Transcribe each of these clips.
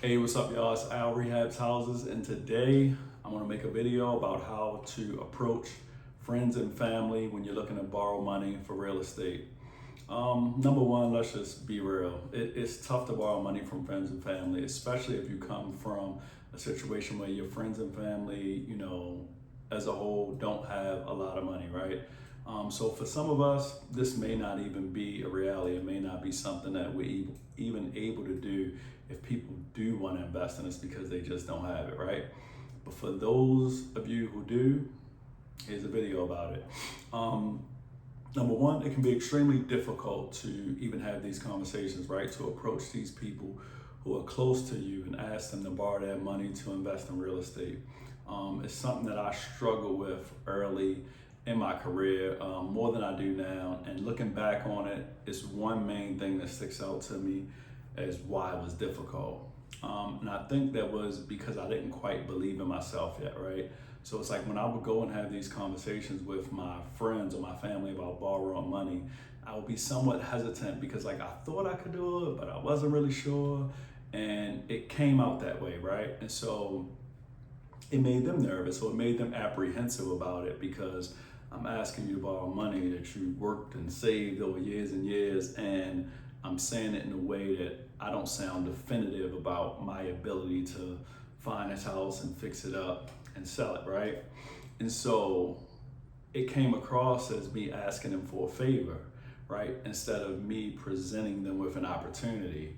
Hey, what's up, y'all? It's Al Rehabs Houses, and today I'm gonna make a video about how to approach friends and family when you're looking to borrow money for real estate. Number one, let's just be real. It's tough to borrow money from friends and family, especially if you come from a situation where your friends and family, as a whole, don't have a lot of money, right? So for some of us, this may not even be a reality. It may not be something that we're even able to do if people do want to invest in us because they just don't have it, right? But for those of you who do, here's a video about it. Number one, it can be extremely difficult to even have these conversations, right? To approach these people who are close to you and ask them to borrow their money to invest in real estate. It's something that I struggled with early in my career, more than I do now. And looking back on it, it's one main thing that sticks out to me as why it was difficult. And I think that was because I didn't quite believe in myself yet, right? So it's like when I would go and have these conversations with my friends or my family about borrowing money, I would be somewhat hesitant because I thought I could do it, but I wasn't really sure. And it came out that way, right? And so it made them nervous, or it made them apprehensive about it because I'm asking you to borrow money that you worked and saved over years and years, and I'm saying it in a way that I don't sound definitive about my ability to find this house and fix it up and sell it, right? And so it came across as me asking them for a favor, right? Instead of me presenting them with an opportunity.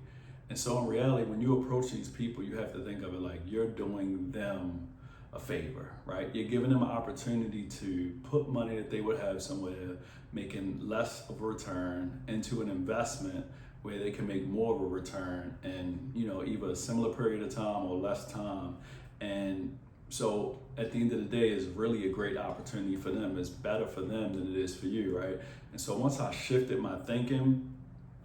And so in reality, when you approach these people, you have to think of it like you're doing them a favor, right? You're giving them an opportunity to put money that they would have somewhere, making less of a return, into an investment where they can make more of a return in, either a similar period of time or less time. And so at the end of the day, it's really a great opportunity for them. It's better for them than it is for you, right? And so once I shifted my thinking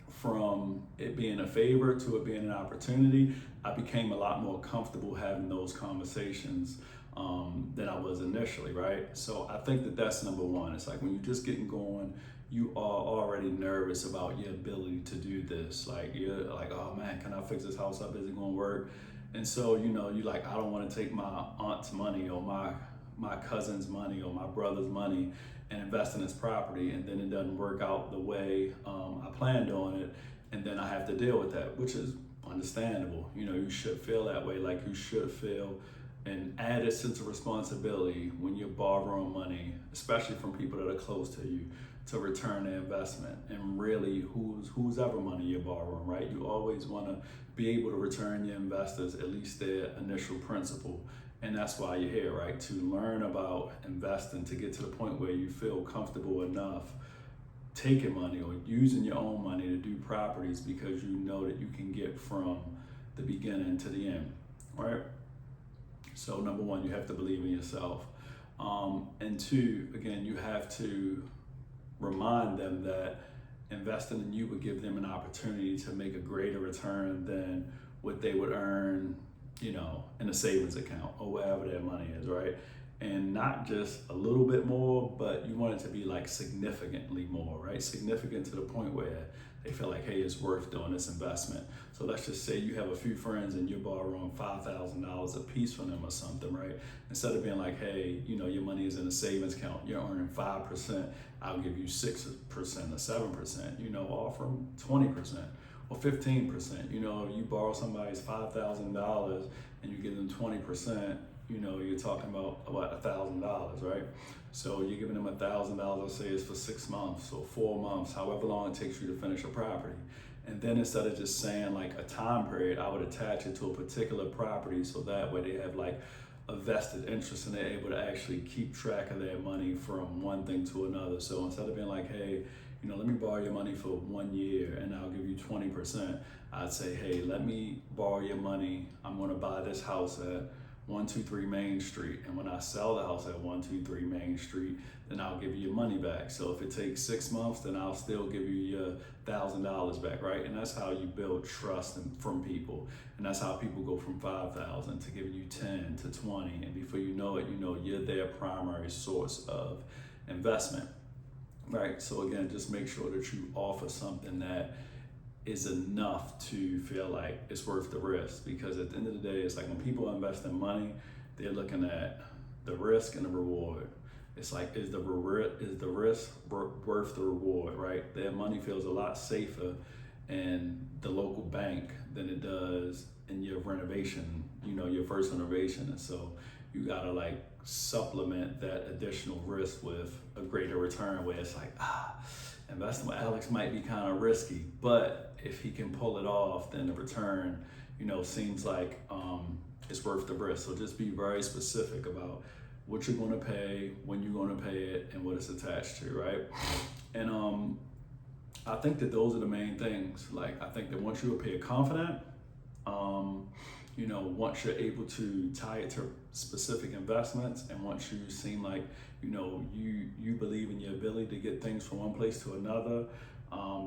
from it being a favor to it being an opportunity, I became a lot more comfortable having those conversations than I was initially, right? So I think that that's number one. It's like when you're just getting going, you are already nervous about your ability to do this. Like you're like, oh man, can I fix this house up? Is it gonna work? And so, you're like, I don't want to take my aunt's money or my cousin's money or my brother's money and invest in this property, and then it doesn't work out the way I planned on it, and then I have to deal with that, which is understandable. You should feel that way. Like you should feel an added sense of responsibility when you're borrowing money, especially from people that are close to you, to return the investment. And really, whose ever money you're borrowing, right? You always want to be able to return your investors at least their initial principal. And that's why you're here, right? To learn about investing, to get to the point where you feel comfortable enough taking money or using your own money to do properties because you know that you can get from the beginning to the end, right? So number one, you have to believe in yourself. And two, again, you have to remind them that investing in you would give them an opportunity to make a greater return than what they would earn, in a savings account or wherever their money is, right? And not just a little bit more, but you want it to be like significantly more, right? Significant to the point where they feel like, hey, it's worth doing this investment. So let's just say you have a few friends and you're borrowing $5,000 a piece from them or something, right? Instead of being like, hey, your money is in a savings account, you're earning 5%, I'll give you 6% or 7%, offer them 20% or 15%. You borrow somebody's $5,000 and you give them 20%, you're talking about $1,000, right? So you're giving them $1,000, let's say it's for 6 months or 4 months, however long it takes you to finish a property. And then instead of just saying like a time period, I would attach it to a particular property so that way they have like a vested interest and they're able to actually keep track of their money from one thing to another. So instead of being like, hey, let me borrow your money for 1 year and I'll give you 20%, I'd say, hey, let me borrow your money. I'm gonna buy this house at 123 Main Street, and when I sell the house at 123 Main Street, then I'll give you your money back. So if it takes 6 months, then I'll still give you your $1,000 back, right? And that's how you build trust from people, and that's how people go from 5,000 to giving you 10 to 20, and before you know it, you're their primary source of investment, right? So again, just make sure that you offer something that is enough to feel like it's worth the risk. Because at the end of the day, it's like when people invest in money, they're looking at the risk and the reward. It's like, is the risk worth the reward, right? Their money feels a lot safer in the local bank than it does in your renovation, your first renovation. And so you gotta like supplement that additional risk with a greater return, where it's like, investing with Alex might be kind of risky, but if he can pull it off, then the return, seems like it's worth the risk. So just be very specific about what you're going to pay, when you're going to pay it, and what it's attached to, right? And I think that those are the main things. Like, I think that once you appear confident, once you're able to tie it to specific investments, and once you seem like, you believe in your ability to get things from one place to another,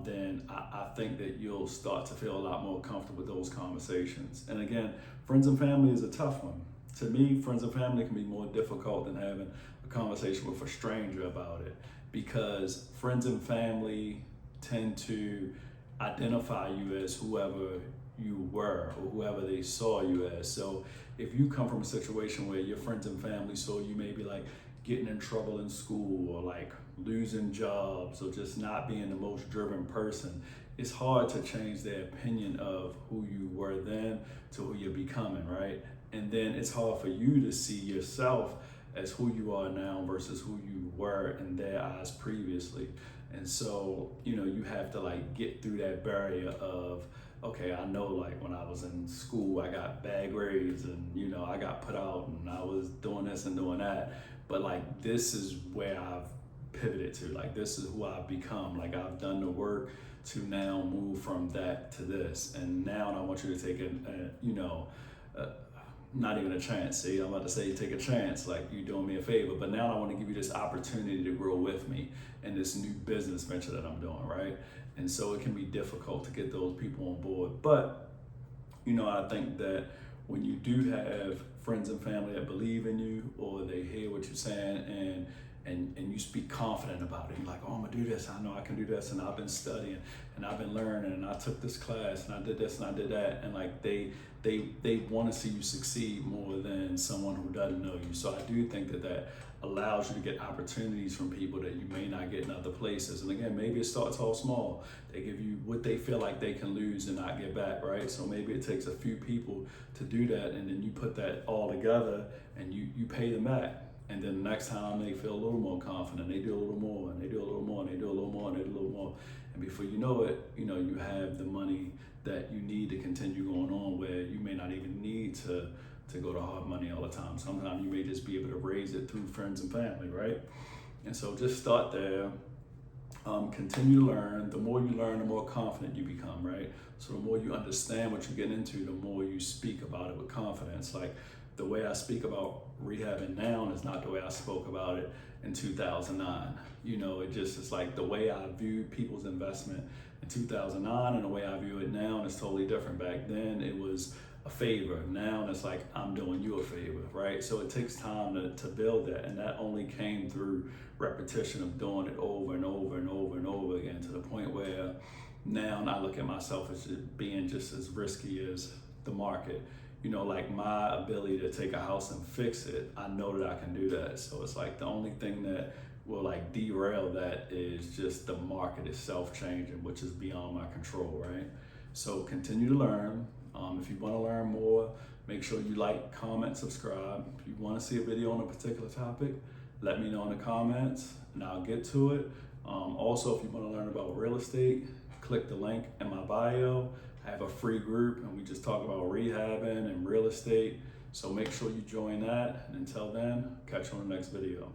then I think that you'll start to feel a lot more comfortable with those conversations. And again, friends and family is a tough one. To me, friends and family can be more difficult than having a conversation with a stranger about it, because friends and family tend to identify you as whoever you were or whoever they saw you as. So if you come from a situation where your friends and family saw you maybe like getting in trouble in school, or like losing jobs, or just not being the most driven person, it's hard to change their opinion of who you were then to who you're becoming, right? And then it's hard for you to see yourself as who you are now versus who you were in their eyes previously. And so, you have to like get through that barrier of, okay, I know like when I was in school, I got bad grades and, I got put out and I was doing this and doing that. But like, this is where I've pivoted to. Like, this is who I've become. Like, I've done the work to now move from that to this. And now I want you to take not even a chance. See, I'm about to say take a chance, like you're doing me a favor. But now I want to give you this opportunity to grow with me in this new business venture that I'm doing, right? And so it can be difficult to get those people on board. But, I think that when you do have friends and family that believe in you, or they hear what you're saying, and you speak confident about it, you're like, oh, I'm gonna do this, I know I can do this, and I've been studying and I've been learning and I took this class and I did this and I did that, and like they want to see you succeed more than someone who doesn't know you. So I do think that allows you to get opportunities from people that you may not get in other places. And again, maybe it starts all small. They give you what they feel like they can lose and not get back, right? So maybe it takes a few people to do that, and then you put that all together and you pay them back. And then the next time they feel a little more confident, they do a little more, and they do a little more, and they do a little more, and they do a little more. And before you know it, you have the money that you need to continue going on, where you may not even need to go to hard money all the time. Sometimes you may just be able to raise it through friends and family, right? And so just start there. Continue to learn. The more you learn, the more confident you become, right? So the more you understand what you get into, the more you speak about it with confidence. Like, the way I speak about rehabbing now is not the way I spoke about it in 2009. It's like the way I viewed people's investment in 2009 and the way I view it now is totally different. Back then it was a favor. Now it's like, I'm doing you a favor, right? So it takes time to build that, and that only came through repetition of doing it over and over and over and over again, to the point where now I look at myself as being just as risky as the market. Like my ability to take a house and fix it, I know that I can do that. So it's like the only thing that will like derail that is just the market itself changing, which is beyond my control, right? So continue to learn. If you want to learn more, make sure you like, comment, subscribe. If you want to see a video on a particular topic, let me know in the comments and I'll get to it. Also, if you want to learn about real estate, click the link in my bio. I have a free group and we just talk about rehabbing and real estate. So make sure you join that. And until then, catch you on the next video.